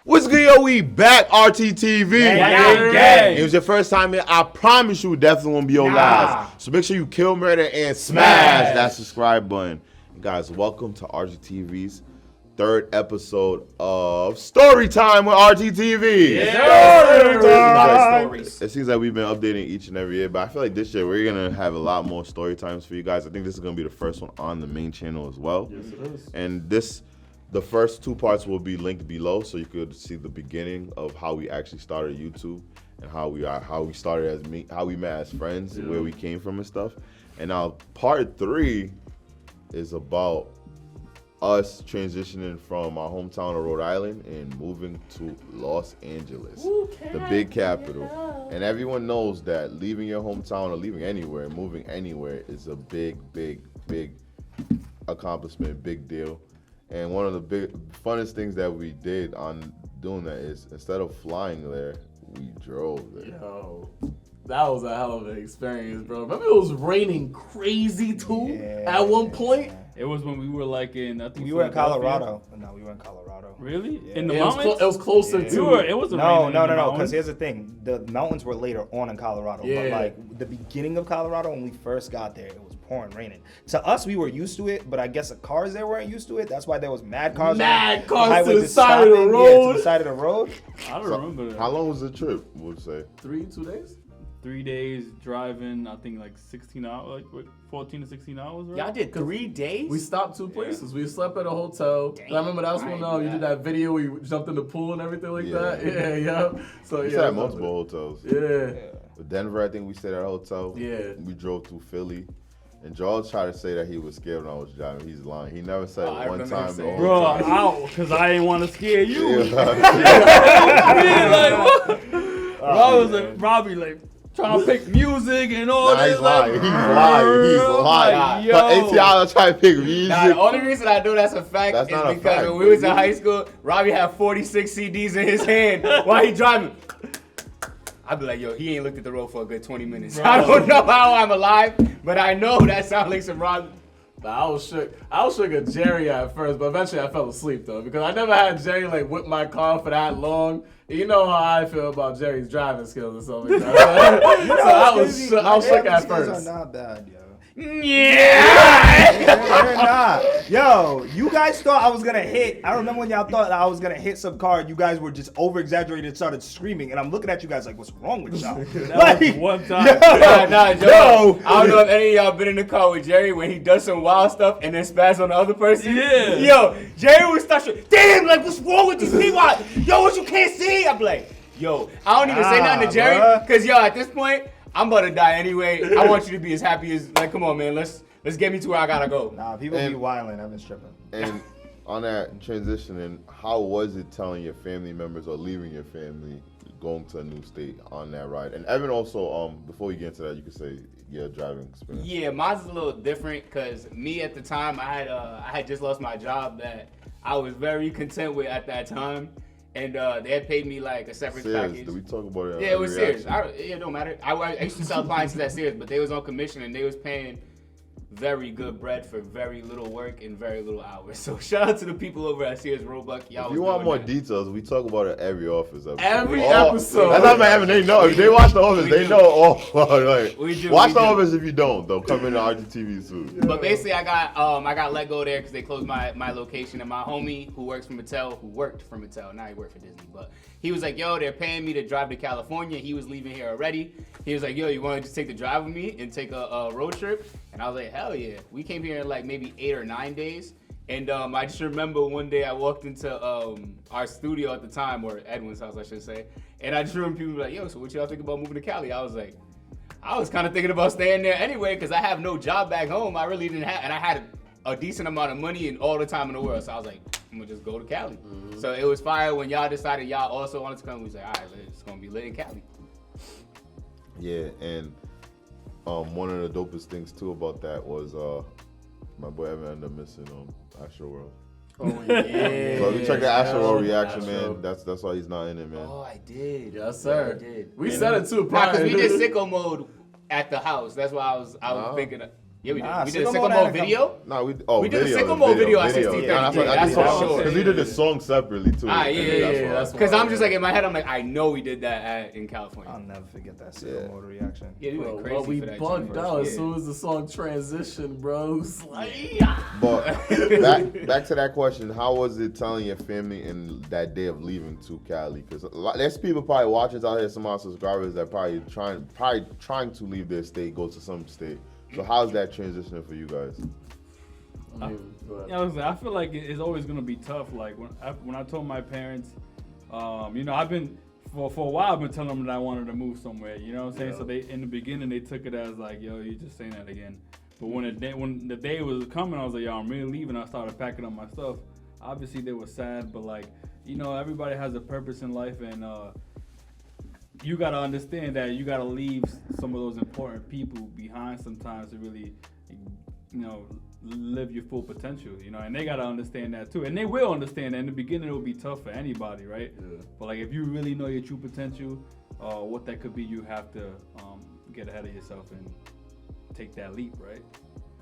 What's good, yo? We back, RTTV. It was your first time here. I promise you, definitely won't be your last. So make sure you kill, murder, and smash that subscribe button. And guys, welcome to RTTV's third episode of Storytime with RTTV. It seems like we've been updating each and every year, but I feel like this year we're gonna have a lot more story times for you guys. I think this is gonna be the first one on the main channel as well. Yes, it is. And the first two parts will be linked below, so you could see the beginning of how we actually started YouTube and how we started how we met as friends, where we came from and stuff. And now part 3 is about us transitioning from our hometown of Rhode Island and moving to Los Angeles, the big capital. And everyone knows that leaving your hometown or leaving anywhere, moving anywhere is a big accomplishment, big deal. And one of the funnest things that we did on doing that is instead of flying there, we drove there. Yo, that was a hell of an experience, bro. Remember it was raining crazy too at one point? It was when we were like in, I think we were in Colorado. No, we were in Colorado. Really? Yeah. In the mountains? It was closer to. It wasn't No, because here's the thing. The mountains were later on in Colorado. Yeah. But like the beginning of Colorado, when we first got there, it was pouring raining. To us, we were used to it, but I guess the cars there weren't used to it. That's why there was mad cars to the side of the road. Yeah, to the side of the road. I don't remember that. How long was the trip, would you say? 2 days? 3 days driving, I think like 16 hours, like 14 to 16 hours, right? Y'all did 3 days? We stopped 2 places. We slept at a hotel. I remember that's when you did that video where you jumped in the pool and everything like that. Yeah. So we stayed at multiple hotels. Yeah. Denver, I think we stayed at a hotel. Yeah. We drove through Philly. And George tried to say that he was scared when I was driving. He's lying. He never said it one time. Bro, because I didn't want to scare you. Robbie like trying to pick music and all that. He's lying. He's lying. Yo. But ATI trying to pick music. Nah, the only reason I know that's a fact is because when we was in high school, Robbie had 46 CDs in his hand while he driving. I'd be like, yo, he ain't looked at the road for a good 20 minutes. Bro. I don't know how I'm alive, but I know that sounds like some Robbie. But I was shook at Jerry at first, but eventually I fell asleep though, because I never had Jerry like whip my car for that long. You know how I feel about Jerry's driving skills and stuff like that. So I was shook at first. Are not bad, yo. Yeah! They're not. Yo, you guys thought I was gonna hit. I remember when y'all thought I was gonna hit some car. You guys were just over exaggerating and started screaming, and I'm looking at you guys like, what's wrong with y'all? That was one time. Yo, I don't know if any of y'all been in the car with Jerry when he does some wild stuff and then spaz on the other person. Yeah. Yo, Jerry would start shit. Damn, like what's wrong with these people? Yo, what you can't see? I'm like, yo, I don't even say nothing to Jerry, because yo, at this point, I'm about to die anyway. I want you to be as happy as, like, come on, man, let's get me to where I gotta go. Nah, people be wilding. I've been stripping. And on that transitioning, how was it telling your family members or leaving your family, going to a new state on that ride? And Evan also, before you get into that, you could say your driving experience. Yeah, mine's a little different because me at the time, I had just lost my job that I was very content with at that time. And they had paid me like a separate package. Did we talk about it? Yeah, it was Sears. It don't matter. I used to sell appliances at Sears, but they was on commission and they was paying very good bread for very little work and very little hours. So shout out to the people over at Sears Roebuck. Y'all. If you want more details, we talk about it every Office episode. Every episode. That's not Evan. They know. If they watch the Office, they know. Watch the Office if you don't, though. Come into RGTV soon. But basically, I got let go there because they closed my location. And my homie who worked for Mattel, now he worked for Disney, but he was like, yo, they're paying me to drive to California. He was leaving here already. He was like, yo, you want to just take the drive with me and take a road trip? And I was like, hell yeah. We came here in like maybe 8 or 9 days. And I just remember one day I walked into our studio at the time, or Edwin's house, I should say. And I just remember people like, yo, so what y'all think about moving to Cali? I was like, I was kind of thinking about staying there anyway because I have no job back home. I really didn't have, and I had a decent amount of money and all the time in the world. So I was like, I'm gonna just go to Cali. Mm-hmm. So it was fire when y'all decided y'all also wanted to come. We was like, all right, it's gonna be lit in Cali. Yeah, and one of the dopest things too about that was my boy Evan ended up missing Astro World. Oh yeah. So if you check the Astro World reaction, man, that's why he's not in it, man. Oh, I did. Yes, sir. I did. We said it too. Because we did sicko mode at the house. That's why I was thinking. Yeah, we Nah, did. We did a Sicko sicko Mode mode had to video. No, we We did the video, Sicko Mode video at video. 16:30. Yeah, Yeah, that's because what we did the song separately too. Ah, yeah. that's Because why, I'm just yeah. like in my head, I'm like, I know we did that in California. I'll never forget that Sicko Mode reaction. Yeah, we went Bro, crazy well, we for that. bugged shit. out as Yeah. soon as the song transitioned, bro. It's like, But back to that question, how was it telling your family in that day of leaving to Cali? Because there's people probably watching out here, some of our subscribers that probably trying to leave their state, go to some state. So how's that transitioning for you guys? I mean, but- Yeah, I feel like it's always gonna be tough. Like when I told my parents, you know, I've been for a while I've been telling them that I wanted to move somewhere. You know what I'm saying? Yeah. So they in the beginning they took it as like, yo, you just saying that again. But when the day was coming, I was like, yo, I'm really leaving. I started packing up my stuff. Obviously they were sad, but like, you know, everybody has a purpose in life, and you gotta understand that you gotta leave some of those important people behind sometimes to really, you know, live your full potential, you know, and they gotta understand that too, and they will understand that. In the beginning, it will be tough for anybody, right? Yeah. But like, if you really know your true potential, what that could be, you have to get ahead of yourself and take that leap, right?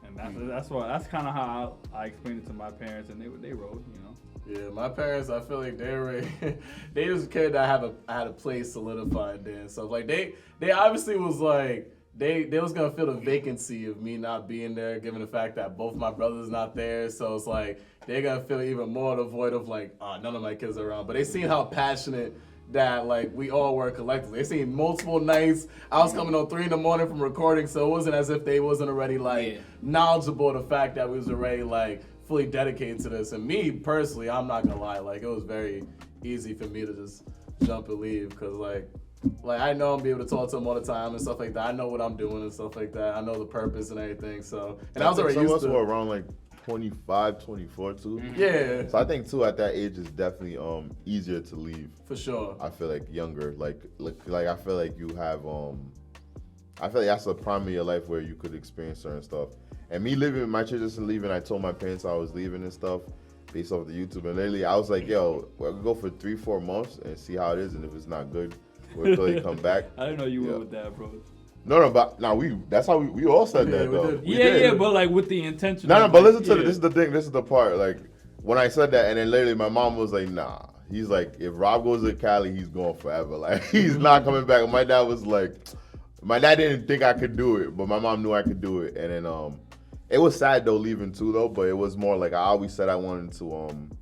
And that's kind of how I explained it to my parents, and they rode, you know. Yeah, my parents, I feel like they just cared that I had a place solidified there and stuff. Like they obviously was like they was gonna feel the vacancy of me not being there, given the fact that both my brothers not there. So it's like they're gonna feel even more the void of like, oh, none of my kids are around. But they seen how passionate that like we all were collectively. They seen multiple nights. I was coming on 3 a.m. from recording, so it wasn't as if they wasn't already like knowledgeable of the fact that we was already like fully dedicated to this. And me personally, I'm not gonna lie, like it was very easy for me to just jump and leave, because like I know I'm be able to talk to them all the time and stuff like that. I know what I'm doing and stuff like that. I know the purpose and everything. So, and I was already some of used us to. were around like 25, 24 too. Yeah, So I think too at that age is definitely easier to leave. for sure. I feel like younger, like I feel like you have I feel like that's a prime of your life where you could experience certain stuff. And me leaving, my transition leaving, I told my parents I was leaving and stuff based off the YouTube. And lately I was like, yo, we'll go for 3-4 months and see how it is. And if it's not good, we'll totally come back. I didn't know you went with that, bro. No, but now that's how we all said that we though. did. We Yeah, did. but like with the intention. No, of, but like, listen to yeah. this is the thing. This is the part. Like when I said that, and then literally my mom was like, "Nah." He's like, "If Rob goes to Cali, he's going forever. Like he's not coming back." And my dad was like, "My dad didn't think I could do it, but my mom knew I could do it." And then it was sad though leaving too though, but it was more like I always said I wanted to.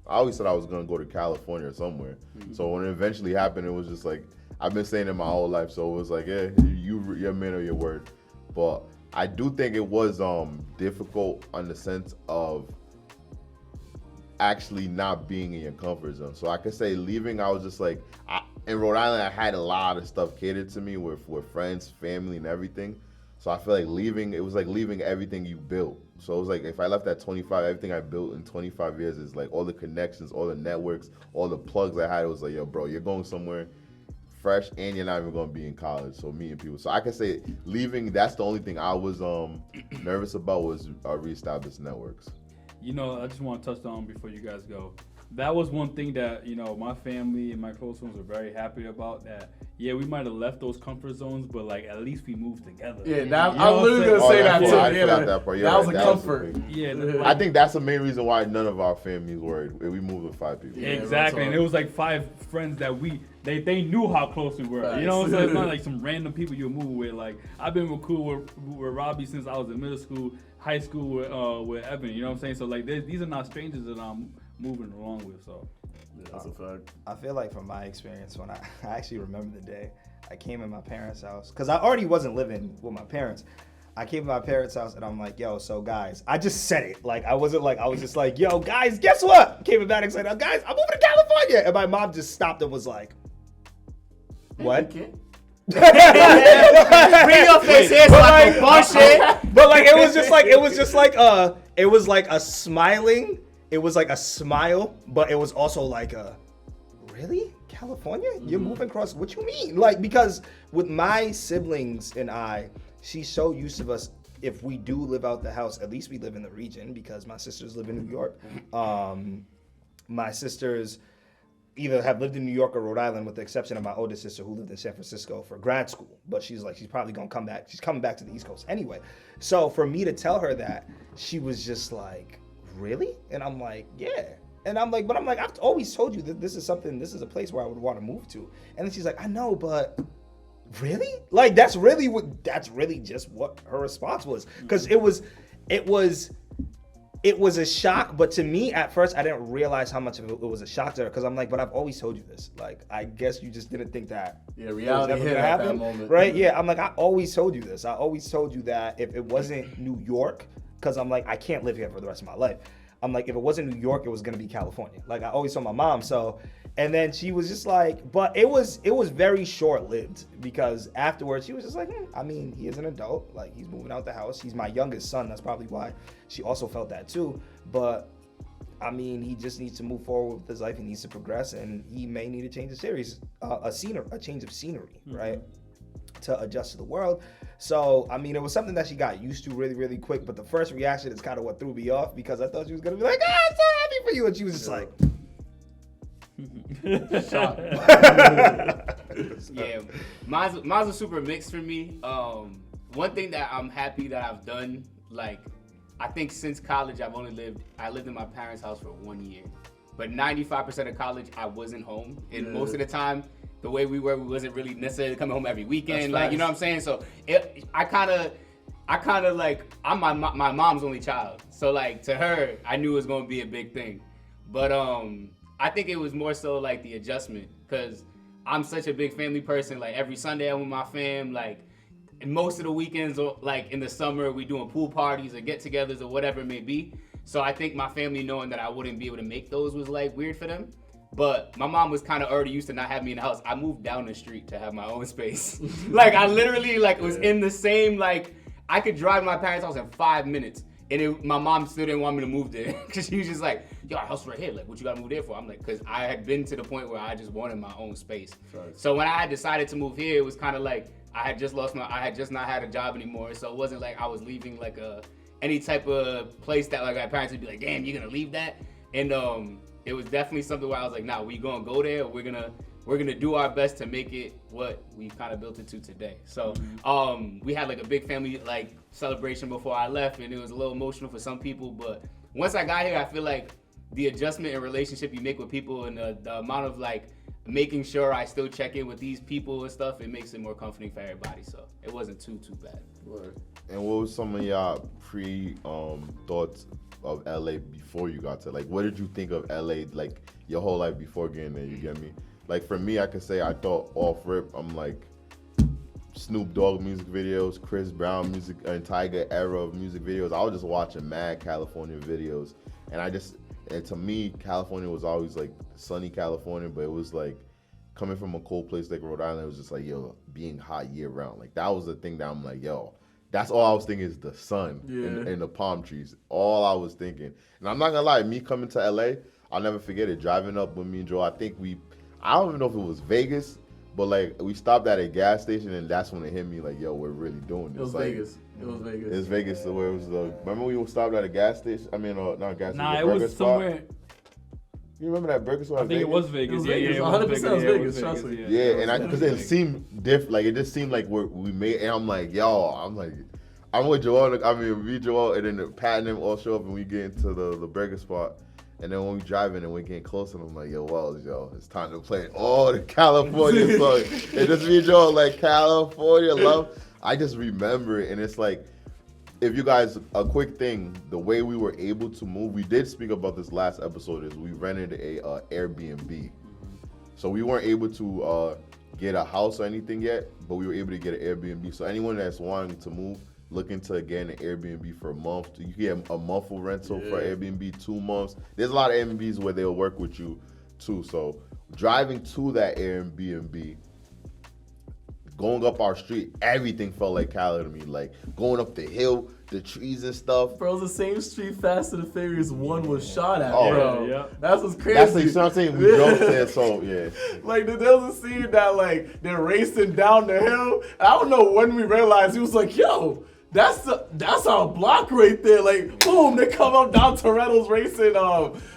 I always said I was gonna go to California or somewhere. So when it eventually happened, it was just like I've been saying it my whole life. So it was like, yeah, you're a man of your word. But I do think it was difficult on the sense of actually not being in your comfort zone. So I could say leaving, I was just like, in Rhode Island, I had a lot of stuff catered to me with friends, family, and everything. So I feel like leaving, it was like leaving everything you built. So it was like if I left at 25, everything I built in 25 years is like all the connections, all the networks, all the plugs I had. It was like, yo, bro, you're going somewhere fresh and you're not even going to be in college. So meeting people. So I can say leaving, that's the only thing I was nervous about was reestablished networks. You know, I just want to touch on before you guys go. That was one thing that, you know, my family and my close ones were very happy about. That, yeah, we might have left those comfort zones, but like at least we moved together. Yeah, You that, know I what was I'm literally gonna saying? say that yeah, too. I Yeah, forgot that part. You're that was right. a That was comfort. the big- Yeah, I think that's the main reason why none of our families worried. We moved with 5 people. Yeah, exactly, real and talk. it was like 5 friends that they knew how close we were. You know what I'm saying? It's not like some random people you move with. Like I've been cool with Robbie since I was in middle school, high school with Evan. You know what I'm saying? So like these are not strangers that I'm moving along with. So Yeah, that's a fact. I feel like from my experience, when I actually remember the day I came in my parents' house, because I already wasn't living with my parents. I came to my parents' house and I'm like, yo, so guys, I just said it. Like, I wasn't like, I was just like, yo, guys, guess what? Came back and said, oh, guys, I'm moving to California. And my mom just stopped and was like, what? Bring your face here so I can bust it. But like, it was like a smiling, it was like a smile, but it was also like a, really? California? You're moving across, what you mean? Like, because with my siblings and I, she's so used to us, if we do live out the house, at least we live in the region because my sisters live in New York. My sisters either have lived in New York or Rhode Island, with the exception of my oldest sister who lived in San Francisco for grad school. But she's probably gonna come back. She's coming back to the East Coast anyway. So for me to tell her that, she was just like, really? And I'm like, yeah. And I'm like, I've always told you that this is a place where I would want to move to. And then she's like, I know, but really? Like, that's really just what her response was. Because it was a shock, but to me at first I didn't realize how much of it was a shock to her, because I'm like, but I've always told you this. Like, I guess you just didn't think that. Yeah, reality hit at that moment. Right? Yeah, I'm like, I always told you this. I always told you that if it wasn't New York, because I'm like, I can't live here for the rest of my life. I'm like, if it wasn't New York, it was gonna be California. Like, I always told my mom. So, and then she was just like, but it was very short-lived, because afterwards she was just like, I mean, he is an adult. Like, he's moving out the house. He's my youngest son. That's probably why she also felt that too. But I mean, he just needs to move forward with his life. He needs to progress, and he may need to change a change of scenery, right? To adjust to the world. So, I mean, it was something that she got used to really, really quick. But the first reaction is kind of what threw me off, because I thought she was gonna be like, I'm so happy for you, and she was just like, yeah, mine's a super mix for me. One thing that I'm happy that I've done, like, I think since college I lived in my parents' house for 1 year, but 95% of college I wasn't home, and most of the time the way we wasn't really necessarily coming home every weekend. Like, you know what I'm saying? So I kind of like, I'm my mom's only child, so like, to her I knew it was gonna be a big thing, but I think it was more so like the adjustment, because I'm such a big family person. Like, every Sunday I'm with my fam. Like, most of the weekends, or like in the summer, we doing pool parties or get-togethers or whatever it may be. So I think my family knowing that I wouldn't be able to make those was like weird for them. But my mom was kind of already used to not having me in the house. I moved down the street to have my own space. Like, I literally was in the same, like, I could drive to my parents' house in 5 minutes. And my mom still didn't want me to move there, because she was just like, yo, our house right here. Like, what you gotta move there for? I'm like, because I had been to the point where I just wanted my own space. Right. So when I had decided to move here, it was kind of like I had just not had a job anymore. So it wasn't like I was leaving like any type of place that like my parents would be like, damn, you're gonna leave that? And it was definitely something where I was like, nah, we gonna go there. We're gonna do our best to make it what we kind of built it to today. So we had like a big family like celebration before I left, and it was a little emotional for some people. But once I got here, I feel like the adjustment and relationship you make with people, and the amount of like making sure I still check in with these people and stuff, it makes it more comforting for everybody. So it wasn't too bad. Right. And what was some of y'all thoughts of LA before you got to, like, what did you think of LA like your whole life before getting there? You get me? Like, for me, I could say I thought off rip, I'm like, Snoop Dogg music videos, Chris Brown music, and Tiger era of music videos. I was just watching mad California videos, and to me, California was always like sunny California, but it was like coming from a cold place like Rhode Island, it was just like, yo, being hot year round. Like, that was the thing that I'm like, yo, that's all I was thinking is the sun and the palm trees. All I was thinking. And I'm not gonna lie, me coming to LA, I'll never forget it. Driving up with me and Joe, I don't even know if it was Vegas, but like, we stopped at a gas station, and that's when it hit me like, yo, we're really doing this. It was like, Vegas. It was Vegas. It's Vegas where it was remember we stopped at a gas station? I mean, not a gas station. Nah, it was somewhere. You remember that burger spot? I think it was Vegas. Yeah, Vegas. it 100% was was Vegas. Vegas, trust me. Yeah, and because it seemed different, like it just seemed like we made, and I'm like, yo, I'm with Joel, me, Joel, and then Pat and them all show up, and we get into the burger spot, and then when we driving and we're getting closer, and I'm like, yo, it's time to play all the California songs. And just me and Joel, like, California love. I just remember it, and it's like, if you guys, a quick thing, the way we were able to move, we did speak about this last episode, is we rented a Airbnb. So we weren't able to get a house or anything yet, but we were able to get an Airbnb. So anyone that's wanting to move, looking to get an Airbnb for a month, you can get a monthly rental for Airbnb, 2 months. There's a lot of Airbnbs where they'll work with you too. So driving to that Airbnb, going up our street, everything felt like Cali to me. Like, going up the hill, the trees and stuff. Bro, the same street Fast and the Furious 1 was shot at, Oh, bro. yeah. That's what's crazy. That's like, you know what I'm saying? We drove there, so yeah. Like, there was a scene that, like, they're racing down the hill. I don't know when we realized, he was like, yo, that's our block right there. Like, boom, they come up down Toretto's racing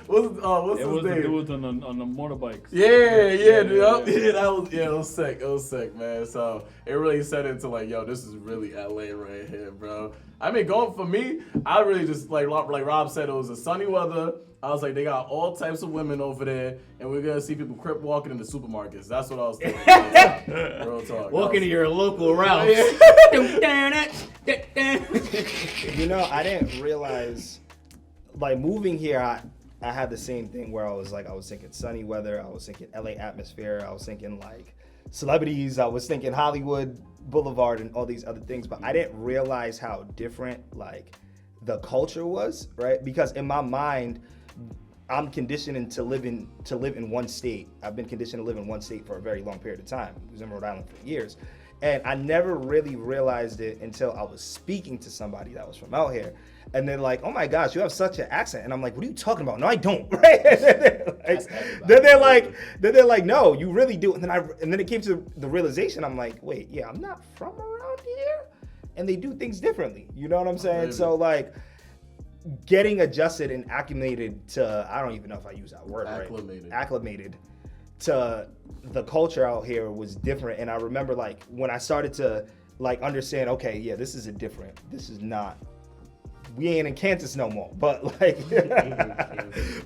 What's It his was the name? dudes on the motorbikes. Yeah, dude. It was sick. It was sick, man. So it really set into like, yo, this is really LA right here, bro. I mean, going for me, I really just like Rob said, it was a sunny weather. I was like, they got all types of women over there, and we're gonna see people crip walking in the supermarkets. That's what I was thinking. Real talk. Walking to your local Ralph's. You know, I didn't realize, like, moving here, I had the same thing where I was thinking sunny weather, I was thinking LA atmosphere, I was thinking like celebrities, I was thinking Hollywood Boulevard and all these other things, but I didn't realize how different like the culture was, right? Because in my mind, I'm conditioned to live in one state. I've been conditioned to live in one state for a very long period of time. I was in Rhode Island for years. And I never really realized it until I was speaking to somebody that was from out here. And they're like, oh my gosh, you have such an accent. And I'm like, what are you talking about? No, I don't, right? Then they're like, no, you really do. And then it came to the realization, I'm like, wait, yeah, I'm not from around here. And they do things differently. You know what I'm saying? So like, getting adjusted and acclimated to, I don't even know if I use that word right. Acclimated to the culture out here was different. And I remember like when I started to like understand, okay, yeah, this is not, we ain't in Kansas no more. But like,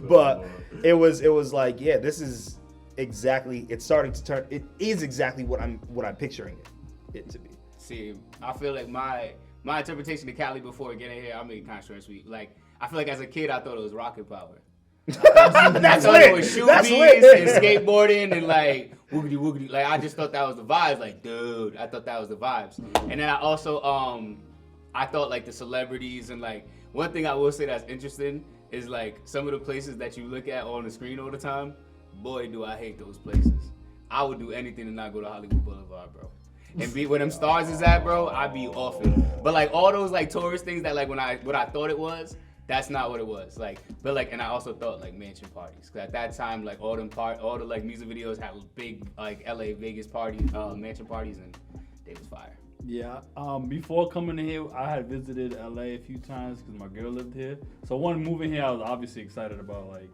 but it was like, yeah, this is exactly, it is exactly what I'm picturing it to be. See, I feel like my interpretation of Cali before getting here, I mean, kind of short and sweet. Like, I feel like as a kid, I thought it was rocket power. I thought it was shoebies and skateboarding and like woogity woogity. Like, I just thought that was the vibes. Like, dude, I thought that was the vibes. And then I also, I thought like the celebrities and like, one thing I will say that's interesting is like some of the places that you look at on the screen all the time. Boy, do I hate those places. I would do anything to not go to Hollywood Boulevard, bro. And be where them stars is at, bro, I'd be off it. But like all those like tourist things that like what I thought it was, that's not what it was. Like, but like, and I also thought like mansion parties. Cause at that time, like all the like music videos had big like LA Vegas parties, mansion parties, and they was fire. Yeah. Before coming in here, I had visited LA a few times because my girl lived here. So when moving here, I was obviously excited about like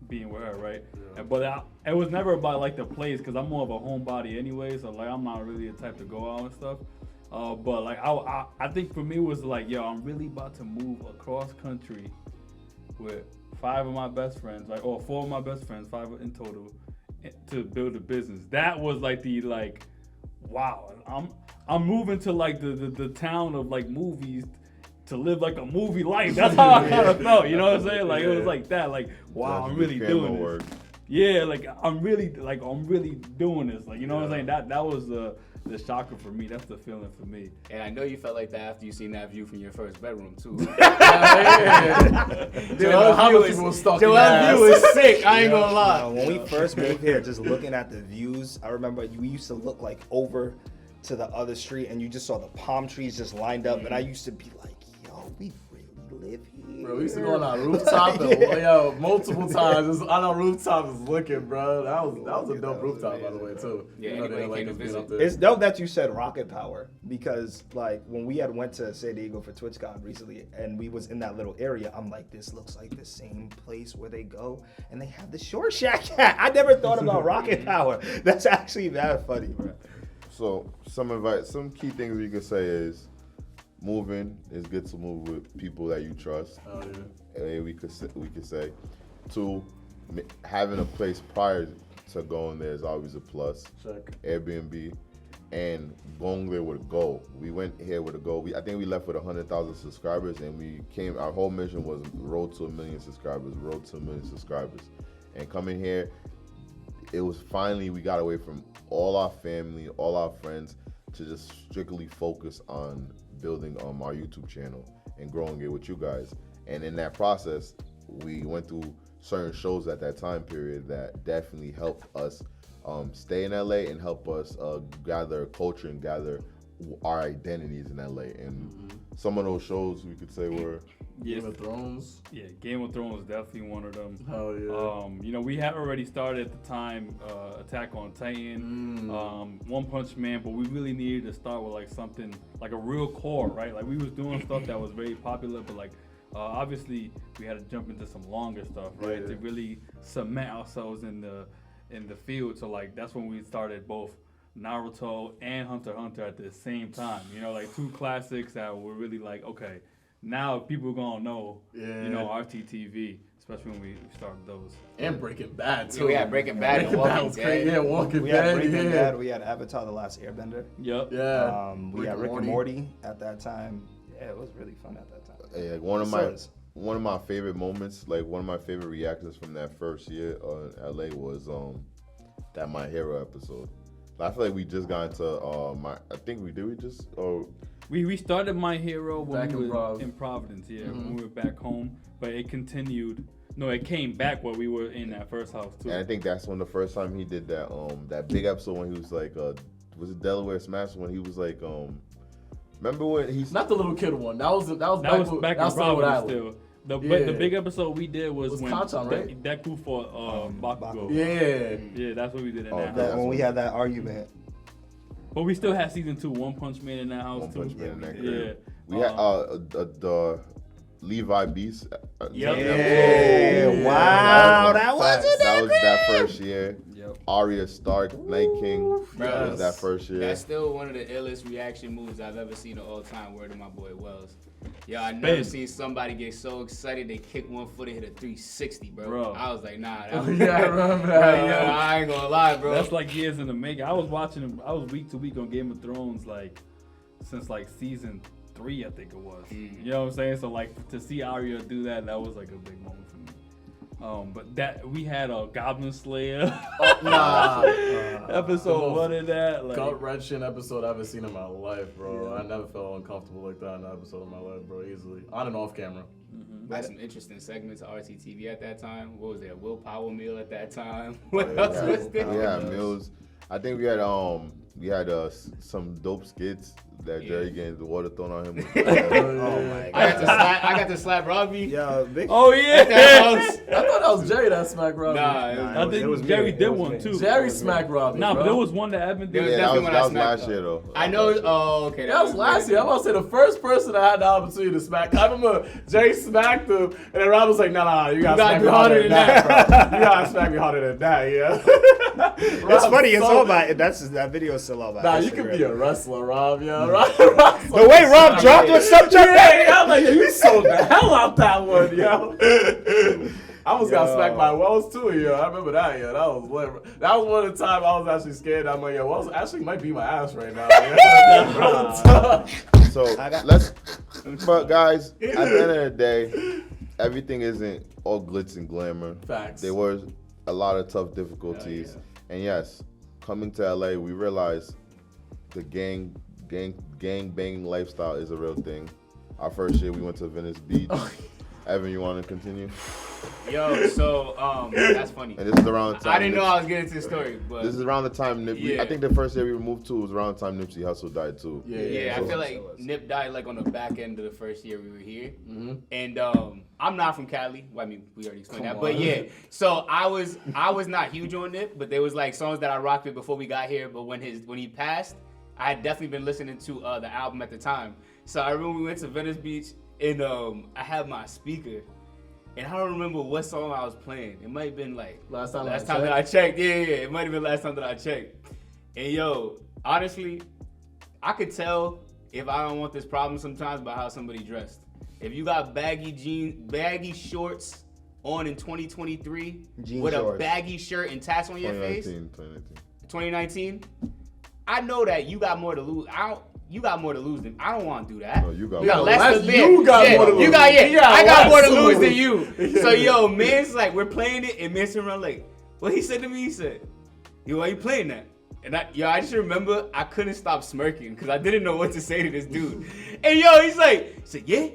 being with her, right? Yeah. But it was never about like the place because I'm more of a homebody anyway. So like I'm not really the type to go out and stuff. But like I think for me it was like, yo, I'm really about to move across country with 5 of my best friends, like, or 4 of my best friends, 5 in total, to build a business. That was like the like, wow, I'm moving to like the town of like movies to live like a movie life. That's how I kind of felt, you know what I'm saying? Like it was like that, like, wow, I'm really doing this. Yeah, like I'm really doing this. Like, you know what I'm saying? That was the shocker for me. That's the feeling for me. And I know you felt like that after you seen that view from your first bedroom too. Joel's view is sick. I ain't gonna lie. When we first moved here, just looking at the views, I remember we used to look like over to the other street, and you just saw the palm trees just lined up, and I used to be like, yo, we really live here. Bro, we used to go on our rooftop and multiple times. On our rooftop is looking, bro. That was a dope rooftop, by the way, too. Yeah, you know, anybody came to visit. It's dope that you said rocket power, because like when we had went to San Diego for TwitchCon recently, and we was in that little area, I'm like, this looks like the same place where they go, and they have the Shore Shack hat. I never thought about rocket power. That's actually that funny, bro. So some key things we could say is moving is good to move with people that you trust. Oh yeah. We could say. 2, having a place prior to going there is always a plus. Check. Airbnb, and going there with a goal. We went here with a goal. I think we left with 100,000 subscribers, and our whole mission was road to 1 million subscribers. And coming here, it was finally, we got away from all our family, all our friends, to just strictly focus on building our YouTube channel and growing it with you guys. And in that process, we went through certain shows at that time period that definitely helped us stay in LA and help us gather culture and gather our identities in LA. And some of those shows we could say were Game of Thrones. Yeah, Game of Thrones was definitely one of them. Oh yeah. You know, we had already started at the time Attack on Titan, One Punch Man, but we really needed to start with like something like a real core, right? Like we was doing stuff that was very popular, but like Obviously, we had to jump into some longer stuff, right, Yeah. to really cement ourselves in the field. So like that's when we started both Naruto and Hunter x Hunter at the same time. You know, like two classics that were really like, okay, now people gonna know, Yeah. you know, RTTV, especially when we started those. And Breaking Bad too. Yeah, we had Breaking Bad and Breaking Bad Walking was Dead. crazy. Yeah, Walking We had Dead. Breaking Yeah. Bad. We had Avatar: The Last Airbender. Yep. Yeah. We Rick had and Rick and Morty. Morty at that time. Yeah, it was really fun at that time. Yeah, Still is. one of my favorite moments, like one of my favorite reactions from that first year in LA was that My Hero episode. I feel like we just got into We started My Hero when Back we in were Prov. in Providence, when we were back home, but it continued. No, it came back while we were in that first house too. and I think that's when the first time he did that that big episode when he was like was it Delaware Smash when he was like remember when he's Not the little kid one. That was That back was back in Hollywood Providence Island. still. The Yeah. big episode we did was when Kanchan, right? Deku fought Bakugo. Yeah. Yeah, that's what we did in Oh, that yeah. house. When we had that argument. But we still had season 2, One Punch Man in that house One too. Punch Man in that Yeah. crib. We had the Levi Beast. Yep. Yeah. Wow, that was that first year. Yep. Arya Stark, Night King. That was that first year. That's still one of the illest reaction moves I've ever seen of all time. Word to my boy Wells. Yo, I never seen somebody get so excited they kick one foot and hit a 360, bro. I was like, nah. That was, Yeah, I remember bro, that. yo, Yeah. I ain't gonna lie, bro. That's like years in the making. I was watching him. I was week to week on Game of Thrones, like since like season 3, I think it was. You know what I'm saying? So like to see Arya do that, that was like a big moment for me. But that we had a Goblin Slayer Nah. episode 1 of that. Like, Gut wrenching episode I've ever seen in my life, bro. I never felt uncomfortable like that in an episode of my life, bro. Easily, on and off camera. We had some interesting segments of RTTV at that time. What was there? Willpower Meal at that time. What else was there? We had Mills. I think we had some dope skits that Jerry getting the water thrown on him. Oh my god. I got to slap Robbie. Yeah, big. oh At that yeah. house. I thought that was Jerry that smacked Robbie. I think Jerry did one too. Jerry smacked Robbie. Nah, but bro. there was one that Evan There did. was Yeah, that was, definitely when I that was smacked last year though. I know. Oh, okay. That was last year. I'm about to say the first person that had the opportunity to smack. I remember Jerry smacked him, and then Rob was like, "Nah, you gotta smack me harder than that, bro. You gotta smack me harder than that, yeah." It's funny. It's all about that video is still all about. Nah, you Instagram. could be a wrestler, Rob. Yeah, Rob's The way Rob dropped with subject. yeah, I'm like, you sold the hell out that one, yo. I almost got smacked by Wells too, yo. I remember that, yo. That was lit. That was one of the times I was actually scared. I'm like, yo, Wells actually might beat my ass right now. Yeah. So but guys, at the end of the day, everything isn't all glitz and glamour. Facts. There was a lot of tough difficulties, and yes, coming to LA, we realized the gang banging lifestyle is a real thing. Our first year, we went to Venice Beach. Evan, you want to continue? Yo, so that's funny. And this is around the time. I didn't know I was getting to the story, but This is around the time Yeah. I think the first year we moved to was around the time Nipsey Hussle died too. yeah, I So- feel like Nip died like on the back end of the first year we were here, Mm-hmm. and I'm not from Cali. Well, I mean, we already explained Come that, but on. yeah. So I was not huge on Nip, but there was like songs that I rocked with before we got here. But when he passed, I had definitely been listening to the album at the time. So I remember we went to Venice Beach, and I had my speaker. And I don't remember what song I was playing. It might have been like Last time that I checked. Yeah. It might have been last time that I checked. And yo, honestly, I could tell if I don't want this problem sometimes by how somebody dressed. If you got baggy jeans, baggy shorts on in 2023 Jean with shorts. a baggy shirt and tats on your face, 2019. 2019, I know that you got more to lose. You got more to lose than I don't want to do that. No, you got You got more. less to You lose. got more to You lose. got I got more to less to lose than lose. you. So yo, man's like we're playing it and man's around like, what he said to me? He said, "Yo, why you playing that?" And I just remember I couldn't stop smirking because I didn't know what to say to this dude. And yo, he said, yeah.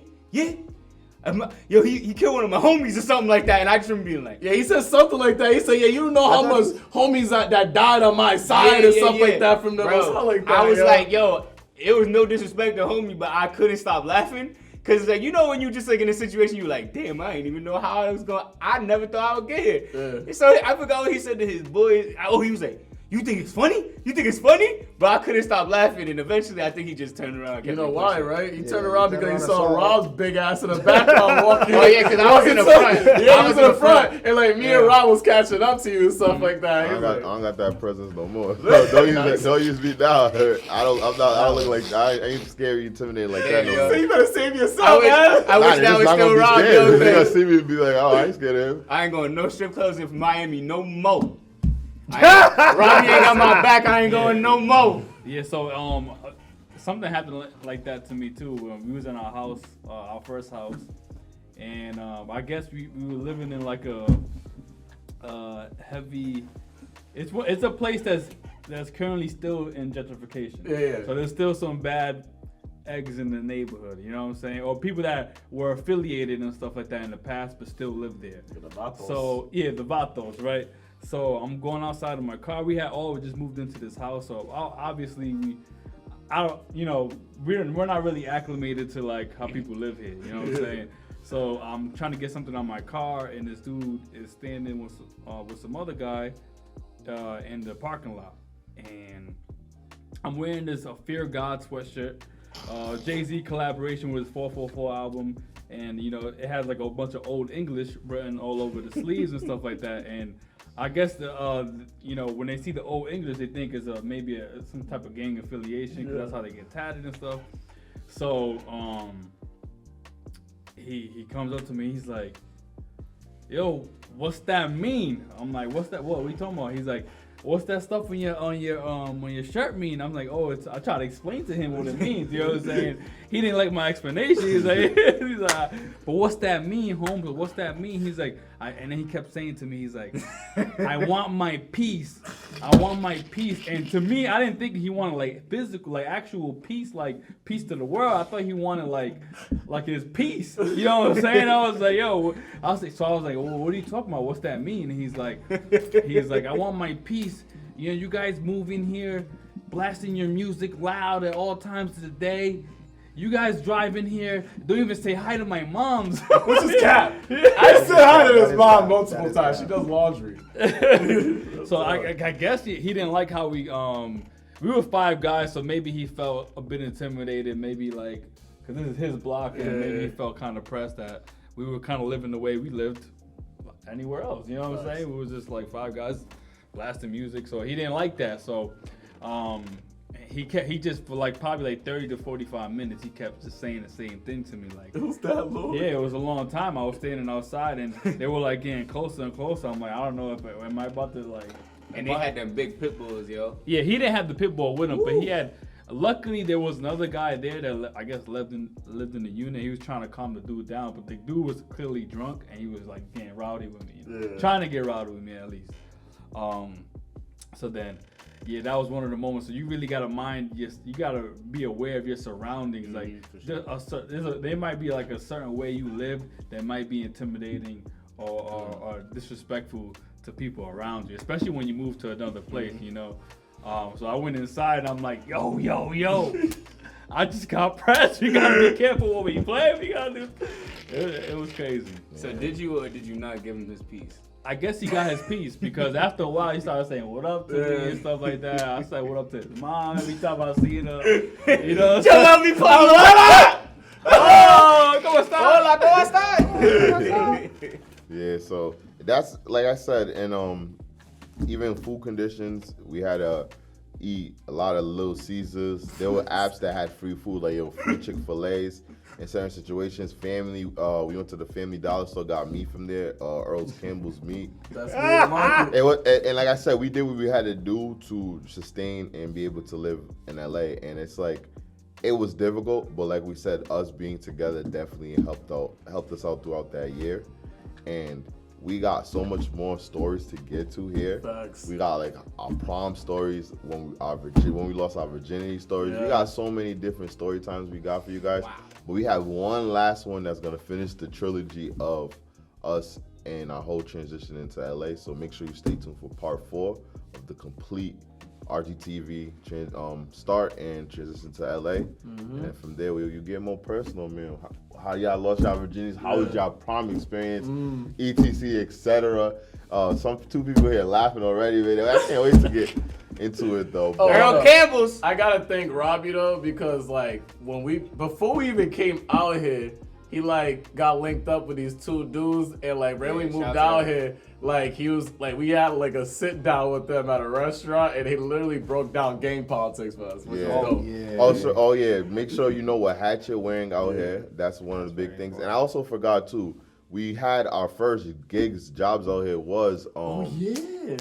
Yo, he killed one of my homies or something like that. And I just remember being like, Yeah, he said something like that. He said, "Yeah, you know how much homies that died on my side and stuff like that from them." Bro, Something like that, I was yo. like, yo, it was no disrespect to homie, but I couldn't stop laughing. Cause like, you know when you just like in a situation, you like, damn, I didn't even know how I was going. I never thought I would get here. Yeah. So I forgot what he said to his boys. Oh, he was like, You think it's funny? You think it's funny? But I couldn't stop laughing, and eventually I think he just turned around. And You kept know me why, pushing. right? He Yeah, turned around he because he turned around saw and saw Rob's big ass in the background walking. Oh, yeah, 'cause I was in the front. Yeah, I he was was in the front, and like me and Rob was catching up to you and stuff like that. I He was don't, like, got, I don't got that presence no more. Don't use me now. I don't look like I ain't scary, intimidated like that no Yeah, more. so you better save I yourself, wish, man. I wish that was still Rob, yo. They gonna Man. see me and be like, oh, I ain't scared of him. I ain't going no strip clubs in Miami no more. Robbie ain't got my back. I ain't going no more. Yeah, so something happened like that to me too. We was in our house, our first house, and I guess we were living in like a heavy. It's a place that's currently still in gentrification. Yeah. So there's still some bad eggs in the neighborhood. You know what I'm saying? Or people that were affiliated and stuff like that in the past, but still live there. The Vatos. So yeah, the Vatos, right? So I'm going outside of my car. We just moved into this house. So obviously we're not really acclimated to like how people live here. You know what I'm saying? So I'm trying to get something on my car, and this dude is standing with some other guy in the parking lot, and I'm wearing this Fear God sweatshirt. Jay-Z collaboration with his 444 album, and it has like a bunch of old English written all over the sleeves and stuff like that. And I guess when they see the old English, they think it's maybe some type of gang affiliation, because that's how they get tatted and stuff. So he comes up to me, he's like, "Yo, what's that mean?" I'm like, "What's that? What are we talking about?" He's like, "What's that stuff on your shirt mean?" I'm like, "Oh, I try to explain to him what it means." You know what I'm saying? He didn't like my explanation. He's like, "But what's that mean, Holmes? But what's that mean?" He's like, and then he kept saying to me, he's like, "I want my peace. I want my peace." And to me, I didn't think he wanted like physical, like actual peace, like peace to the world. I thought he wanted like his peace. You know what I'm saying? I was like, "Yo," I was like, "Well, what are you talking about? What's that mean?" And he's like, "I want my peace. You guys move in here, blasting your music loud at all times of the day. You guys drive in here, don't even say hi to my moms." Which is cap. I said hi to That his is mom cap. multiple That is times. cap. She does laundry. So I guess he didn't like how we were 5 guys, so maybe he felt a bit intimidated, maybe like, because this is his block, and maybe he felt kind of pressed that we were kind of living the way we lived anywhere else. You know what I'm saying? We was just like 5 guys blasting music, so he didn't like that. So he just for like probably like 30 to 45 minutes he kept just saying the same thing to me, like, It was that long. yeah, it was a long time. I was standing outside and they were like getting closer and closer. I'm like, I don't know if am I about to like. And they had them big pit bulls, yo. Yeah, he didn't have the pit bull with him, but he had. Luckily, there was another guy there that I guess lived in the unit. He was trying to calm the dude down, but the dude was clearly drunk and he was like getting rowdy with me, trying to get rowdy with me at least. So then, yeah, that was one of the moments. So you really gotta you gotta be aware of your surroundings. Like, there might be like a certain way you live that might be intimidating or disrespectful to people around you, especially when you move to another place. So I went inside and I'm like, yo, I just got pressed. We gotta be careful what we play. We gotta do. It was crazy. So did you or did you not give him his piece? I guess he got his piece because after a while he started saying what up to me and stuff like that. I said what up to his mom every time I see her. You know. Yo, let me play. Oh, come on, stop. Hola, ¿cómo estás? Yeah, so that's like I said, and even food conditions, we had to eat a lot of Little Caesars. There were apps that had free food, like free Chick-fil-A's. In certain situations, family, we went to the Family Dollar Store, got meat from there, Earl's Campbell's meat. That's me, Marky. And like I said, we did what we had to do to sustain and be able to live in LA. And it's like, it was difficult, but like we said, us being together definitely helped us out throughout that year. And we got so much more stories to get to here. Facts. We got like our prom stories, when we lost our virginity stories. Yeah. We got so many different story times we got for you guys. Wow. But we have one last one that's gonna finish the trilogy of us and our whole transition into LA. So make sure you stay tuned for part 4 of the complete RGTV start and transition to LA. And then from there, you get more personal, man. How y'all lost y'all virginities? How was y'all prom experience? ETC, etc. Some 2 people here laughing already, man. I can't wait to get into it though. Oh, But Earl Campbell's. I gotta thank Robbie though, because like before we even came out here, he like got linked up with these two dudes, and like when we Yeah, moved shout out out. here, like he was like we had like a sit down with them at a restaurant, and he literally broke down gang politics for us, which Yeah. was dope. Yeah. also, make sure you know what hat you're wearing out here. That's one of the big things. And I also forgot too. We had our first jobs out here was Yeah.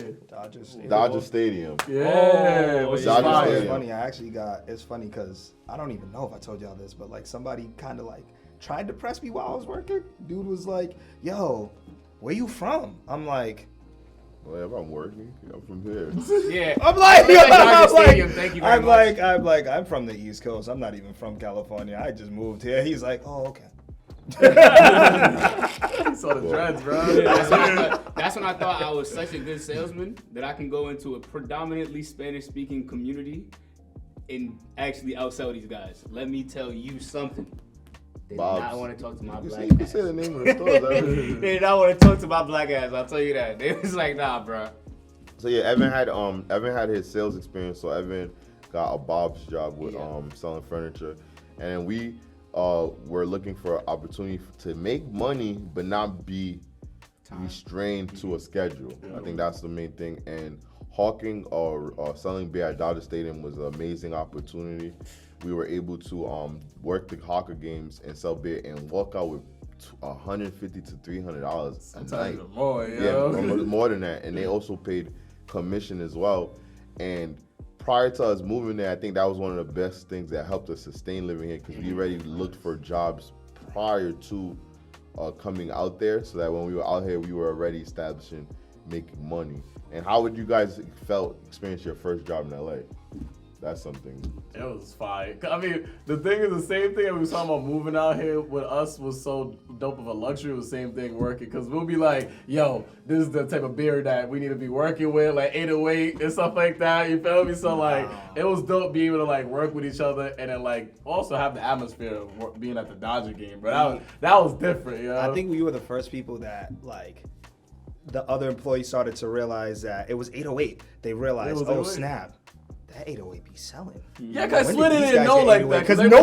Dodger Stadium. Yeah. Oh, which is yeah. Dodger fire. Stadium. It's funny. I actually it's funny because I don't even know if I told y'all this, but like somebody kind of like tried to press me while I was working. Dude was like, "Yo, where you from?" I'm like, Well, if I'm working, I'm from here. Yeah. I'm like, Dodger I'm Stadium, like, thank you very much. I'm from the East Coast. I'm not even from California. I just moved here. He's like, "Oh, okay." He saw the dreads, bro. That's when I thought I was such a good salesman that I can go into a predominantly Spanish-speaking community and actually outsell these guys. Let me tell you something. They did Bob's. not want to talk to my You black can ass. say the name of the store. They did not want to talk to my black ass. I'll tell you that. They was like, nah, bro. So yeah, Evan had his sales experience. So Evan got a Bob's job with selling furniture, and then we were looking for an opportunity to make money but not be restrained to a schedule. I think that's the main thing. And hawking or selling beer at Dodger Stadium was an amazing opportunity. We were able to work the Hawker games and sell beer and walk out with $150 to $300 a Sometimes night. even more, Yeah, yo. more than that. And they also paid commission as well. And prior to us moving there, I think that was one of the best things that helped us sustain living here, because we already looked for jobs prior to coming out there, so that when we were out here, we were already establishing making money. And how would you guys experience your first job in LA? That's something. It was fire. I mean, the thing is the same thing that we was talking about moving out here with us was so dope of a luxury. It was the same thing working, because we'll be like, yo, this is the type of beer that we need to be working with, like 808 and stuff like that. You feel me? So like, it was dope being able to like work with each other and then like also have the atmosphere of being at the Dodger game. But that was different, yo. I think we were the first people that like the other employees started to realize that it was 808. They realized, It was oh 808. snap, that 808 be selling. Yeah, because When Slim did these didn't guys know get like 808? that. Because everyone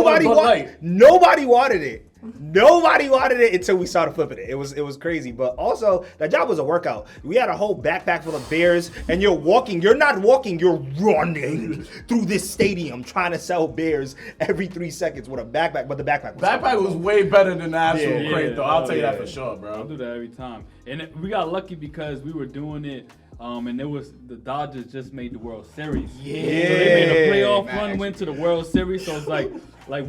nobody wanted it. Nobody wanted it until we started flipping it. It was crazy. But also, that job was a workout. We had a whole backpack full of beers, and you're not walking, you're running through this stadium trying to sell beers every 3 seconds with a backpack. But the backpack was way better than the actual Yeah, crate, though. I'll tell you that yeah. for sure, I'll bro. do that every time. And we got lucky because we were doing it, and it was the Dodgers just made the World Series. Yeah. So they made a playoff Man, run, went to the World Series. So it's like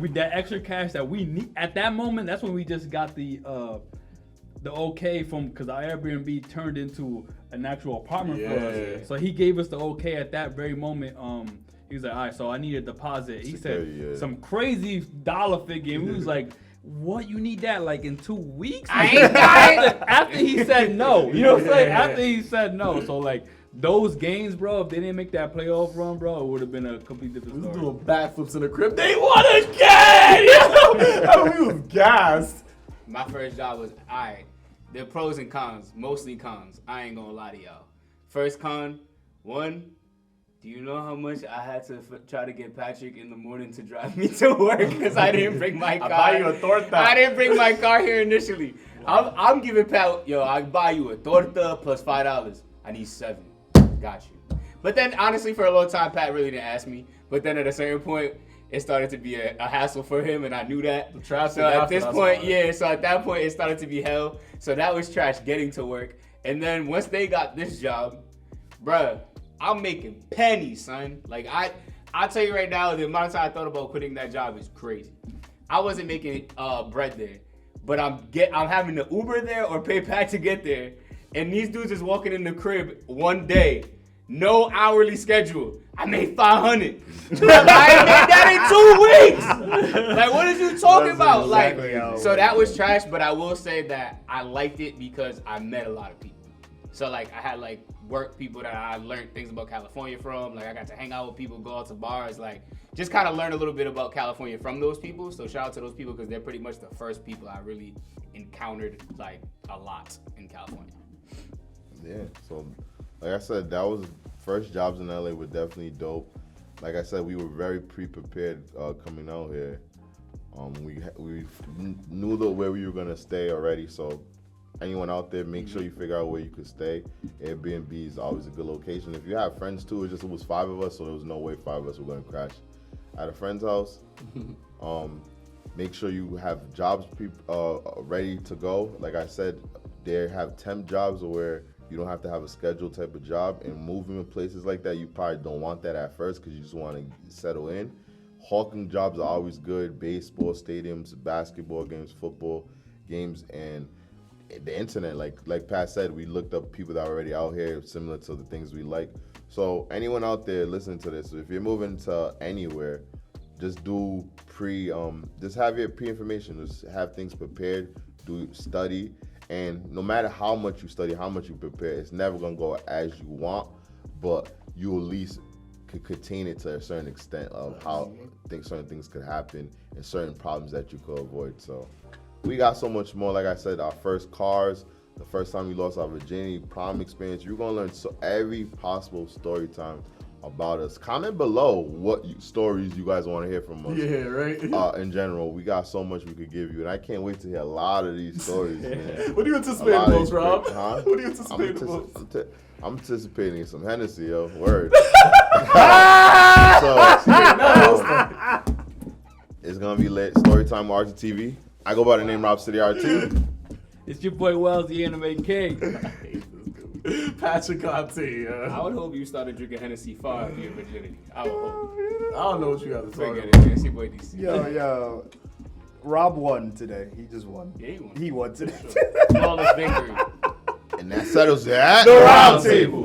with that extra cash that we need at that moment. That's when we just got the okay from, because our Airbnb turned into an actual apartment for Yeah. us. So he gave us the okay at that very moment. He was like, all right, so I need a deposit. He said Security, yeah. some crazy dollar figure. And we was like, what, you need that like in 2 weeks? I ain't got it. After he said no, you know what I'm saying? After he said no, so like those games, bro, if they didn't make that playoff run, bro, it would have been a completely We different was story. doing backflips in the crib. They won again! Yo! We was gassed. My first job was, alright, there are pros and cons, mostly cons. I ain't gonna lie to y'all. First con, one, do you know how much I had to try to get Patrick in the morning to drive me to work because I didn't bring my car? buy you a torta. I didn't bring my car here initially. I'm giving Pat, yo, I buy you a torta plus $5. I need 7. Got you. But then honestly, for a long time, Pat really didn't ask me. But then at a certain point, it started to be a hassle for him, and I knew that. The traffic So at after, this that's point, hard. yeah, so at that point, it started to be hell. So that was trash getting to work. And then once they got this job, bruh, I'm making pennies, son. Like, I'll tell you right now, the amount of time I thought about quitting that job is crazy. I wasn't making bread there, but I'm having to Uber there or pay Pat to get there. And these dudes is walking in the crib one day, no hourly schedule. I made $500. I ain't made that in 2 weeks. Like, what are you talking That's about? exactly Like, how it so was. that was trash. But I will say that I liked it because I met a lot of people. So like, I had like work people that I learned things about California from. Like, I got to hang out with people, go out to bars, like just kind of learn a little bit about California from those people. So shout out to those people because they're pretty much the first people I really encountered like a lot in California. Yeah. So, like I said, that was first jobs in LA were definitely dope. Like I said, we were very pre-prepared coming out here. We knew where we were gonna stay already. So anyone out there, make sure you figure out where you could stay. Airbnb is always a good location. If you have friends too, it was 5 of us, so there was no way 5 of us were gonna crash at a friend's house. Make sure you have jobs ready to go. Like I said, they have temp jobs where you don't have to have a scheduled type of job, and moving in places like that, you probably don't want that at first because you just want to settle in. Hawking jobs are always good. Baseball stadiums, basketball games, football games, and the internet. Like Pat said, we looked up people that are already out here similar to the things we like. So anyone out there listening to this, if you're moving to anywhere, just do just have your pre-information. Just have things prepared. Do study, and no matter how much you study, how much you prepare, it's never gonna go as you want, but you at least could contain it to a certain extent of how certain things could happen and certain problems that you could avoid. So we got so much more. Like I said, our first cars, the first time we lost our virginity, prom experience. You're gonna learn every possible story time about us. Comment below what stories you guys want to hear from us. Yeah, right. In general, we got so much we could give you, and I can't wait to hear a lot of these stories, man. What do you anticipate the most, Rob? Huh? What do you anticipate the most? I'm anticipating some Hennessy, yo. Word. It's gonna be lit. Storytime RGTV. I go by the name Robcityrt. It's your boy Wells, the Anime King. Patricrt. I would hope you started drinking Hennessy 5 for your virginity. I would hope. I don't know what you got to talk Forget about. it. It's your boy DC. Yo. Rob won today. He just won. Yeah, he won. He won today. Flawless victory. And that settles that. The round table.